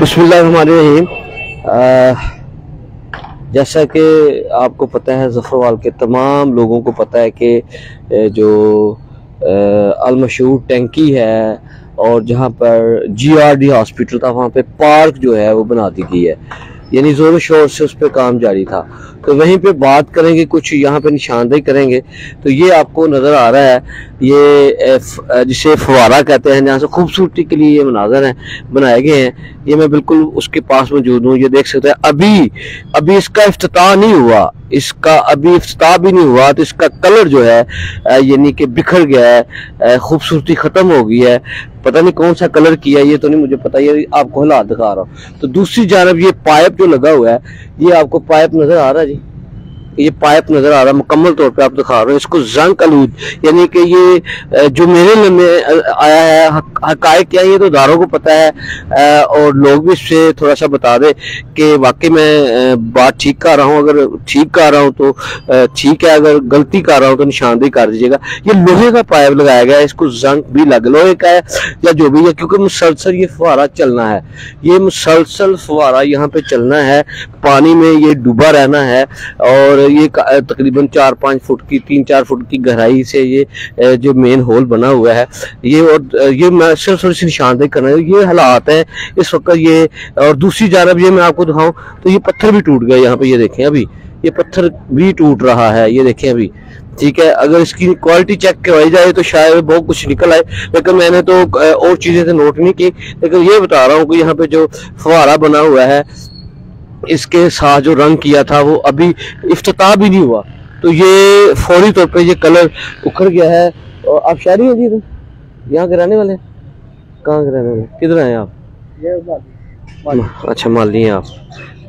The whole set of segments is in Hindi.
बिस्मिल्लाहिर्रहमानिर्रहीम। जैसा कि आपको पता है, ज़फ़रवाल के तमाम लोगों को पता है कि जो अलमशहूर टैंकी है और जहाँ पर GRD हॉस्पिटल था, वहाँ पे पार्क जो है वो बना दी गई है, यानी ज़ोर शोर से उस पर काम जारी था। तो वहीं पे बात करेंगे, कुछ यहाँ पे निशानदेही करेंगे। तो ये आपको नज़र आ रहा है, ये जिसे फवारा कहते हैं, जहाँ से खूबसूरती के लिए ये मनाज़र हैं बनाए गए हैं। ये मैं बिल्कुल उसके पास मौजूद हूँ। ये देख सकते हैं, अभी इसका इफ्तिताह नहीं हुआ, इसका अभी इफ्तिताह भी नहीं हुआ, तो इसका कलर जो है यानी कि बिखर गया है, खूबसूरती ख़त्म हो गई है। पता नहीं कौन सा कलर किया है, ये तो नहीं मुझे पता, ये आपको हालात दिखा रहा हूँ। तो दूसरी जानब ये पाइप जो लगा हुआ है, ये आपको पाइप नजर आ रहा है जी, ये पाइप नजर आ रहा है, मुकम्मल तौर पे आप दिखा रहे हैं इसको। जंग आलूद, यानी कि ये जो मेरे में आया है, हकायक क्या है ये तो दारों को पता है, और लोग भी इससे थोड़ा सा बता दें कि वाकई मैं बात ठीक कर रहा हूँ। अगर ठीक कर रहा हूँ तो ठीक है, अगर गलती कर रहा हूँ तो निशानदेही कर दीजिएगा। ये लोहे का पाइप लगाया गया है, इसको जंग भी लग लोहे का है या जो भी है, क्योंकि मुसलसल ये फुहारा चलना है, ये मुसलसल फुहारा यहाँ पे चलना है, पानी में ये डूबा रहना है। और ये तकरीबन 4-5 फुट की, 3-4 फुट की गहराई से ये जो मेन होल बना हुआ है, ये मैं सिर्फ थोड़ी सी निशानदेही करना है। ये हालात है इस वक्त ये। और दूसरी जानब ये मैं आपको दिखाऊं तो ये पत्थर भी टूट गया यहाँ पे, ये देखें अभी ये पत्थर भी टूट रहा है, ये देखें अभी। ठीक है, अगर इसकी क्वालिटी चेक करवाई जाए तो शायद बहुत कुछ निकल आए, लेकिन मैंने तो और चीजें तो नोट नहीं की। लेकिन ये बता रहा हूँ कि यहाँ पे जो फवारा बना हुआ है, इसके साथ जो रंग किया था वो अभी इफ्तिताह भी नहीं हुआ, तो ये फौरी तौर पे ये कलर उखड़ गया है। और आप शहरी हैं जी, यहाँ के रहने वाले? कहाँ के रहने वाले, किधर हैं आप? अच्छा, माली हैं आप,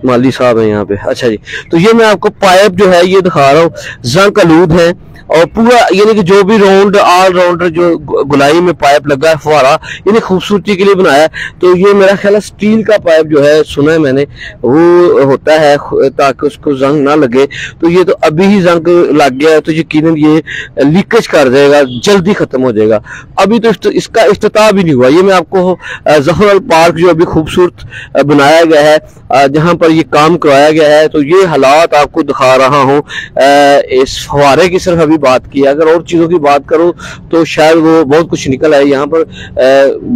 माली साहब हैं यहाँ पे। अच्छा जी, तो ये मैं आपको पाइप जो है ये दिखा रहा हूँ, जंग आलूद है और पूरा, यानी कि जो भी राउंड ऑल राउंडर जो गुलाई में पाइप लगा है फुहारा, यानी खूबसूरती के लिए बनाया है। तो ये मेरा ख्याल है स्टील का पाइप जो है, सुना है मैंने, वो होता है ताकि उसको जंग ना लगे। तो ये तो अभी ही जंग लग गया है, तो यकीनन ये लीकेज कर जाएगा, जल्दी खत्म हो जाएगा। अभी तो इसका इफ्तिताह भी नहीं हुआ। ये मैं आपको ज़फ़रवाल पार्क जो अभी खूबसूरत बनाया गया है, जहाँ पर ये काम करवाया गया है, तो ये हालात आपको दिखा रहा हूँ। इस फुहारे की सिर्फ बात की, अगर और चीजों की बात करो तो शायद वो बहुत कुछ निकल आए। यहाँ पर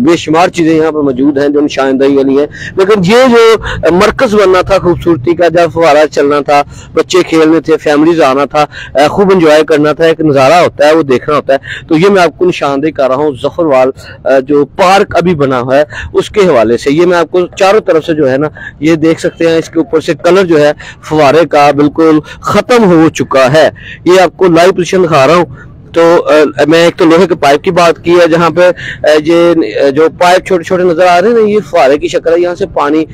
बेशुमार चीजें यहाँ पर मौजूद हैं जो निशानदेही वाली हैं, लेकिन ये जो मरकज बनना था खूबसूरती का, जब फुहारा चलना था, बच्चे खेलने थे, फैमिलीज आना था, खूब एंजॉय करना था, एक नज़ारा होता है वो देखना होता है। तो ये मैं आपको निशानदेही कर रहा हूँ ज़फ़रवाल जो पार्क अभी बना हुआ है उसके हवाले से। ये मैं आपको चारों तरफ से जो है ना, ये देख सकते हैं, इसके ऊपर से कलर जो है फुहारे का बिल्कुल खत्म हो चुका है। ये आपको लाइव दिखा रहा हूँ। तो मैं एक तो लोहे के पाइप की बात की है, जहाँ पे ये जो पाइप छोटे छोटे नजर आ रहे हैं ना, ये फुहारे की शक्ल है, यहाँ से पानी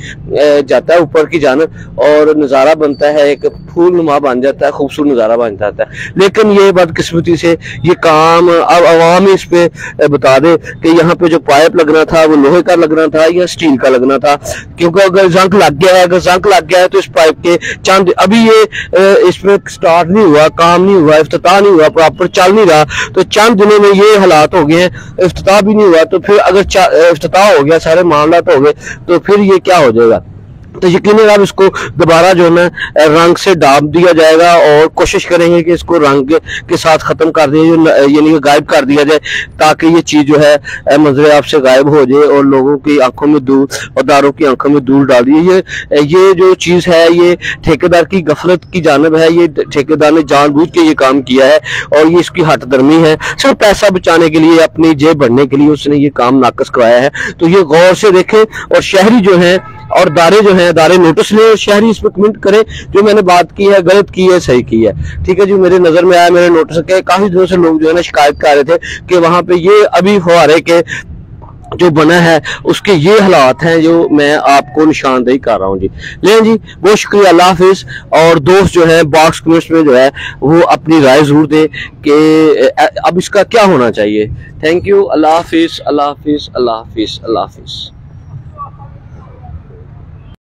जाता है ऊपर की जानब और नज़ारा बनता है, एक फूल नुमा बन जाता है, खूबसूरत नज़ारा बन जाता है। लेकिन ये बदकिस्मती से ये काम अब अवाम इस पे बता दे कि यहाँ पे जो पाइप लगना था वो लोहे का लगना था या स्टील का लगना था, क्योंकि अगर जंग लग गया है, अगर जंग लग गया है तो इस पाइप के चंद, अभी ये इसमें स्टार्ट नहीं हुआ, काम नहीं हुआ, इफ्तिताह नहीं हुआ, प्रॉपर चल नहीं रहा, तो चंद दिनों में ये हालात हो गए हैं, इफ्तिताह भी नहीं हुआ। तो फिर अगर इफ्तिताह हो गया, सारे मामला तो हो गए, तो फिर ये क्या हो जाएगा? तो यकीनन अब इसको दोबारा जो है रंग से डाल दिया जाएगा और कोशिश करेंगे कि इसको रंग के साथ खत्म कर दिया, यानी कि गायब कर दिया जाए, ताकि ये चीज जो है मंजरे आपसे गायब हो जाए और लोगों की आंखों में धूल और दारों की आंखों में धूल डाल दी। ये जो चीज है ये ठेकेदार की गफलत की जानब है, ये ठेकेदार ने जानबूझ के ये काम किया है और ये इसकी हठधर्मी है, सिर्फ पैसा बचाने के लिए, अपनी जेब भरने के लिए उसने ये काम नाकस करवाया है। तो ये गौर से देखें और शहरी जो है और दारे जो हैं, दारे नोटिस लें, शहरी इस पर कमेंट करें जो मैंने बात की है गलत की है सही की है। ठीक है जी, मेरे नजर में आया, मेरे नोटिस के काफी दिनों से लोग जो है ना शिकायत कर रहे थे कि वहां पे ये अभी फुहारे के जो बना है उसके ये हालात हैं जो मैं आपको निशानदेही कर रहा हूँ जी। लेकिन जी बहुत शुक्रिया, अल्लाह हाफिज। और दोस्त जो है बॉक्स कमेंट्स में जो है वो अपनी राय जरूर दे कि अब इसका क्या होना चाहिए। Thank you, Allah Hafiz, Allah Hafiz, Allah Hafiz, Allah Hafiz.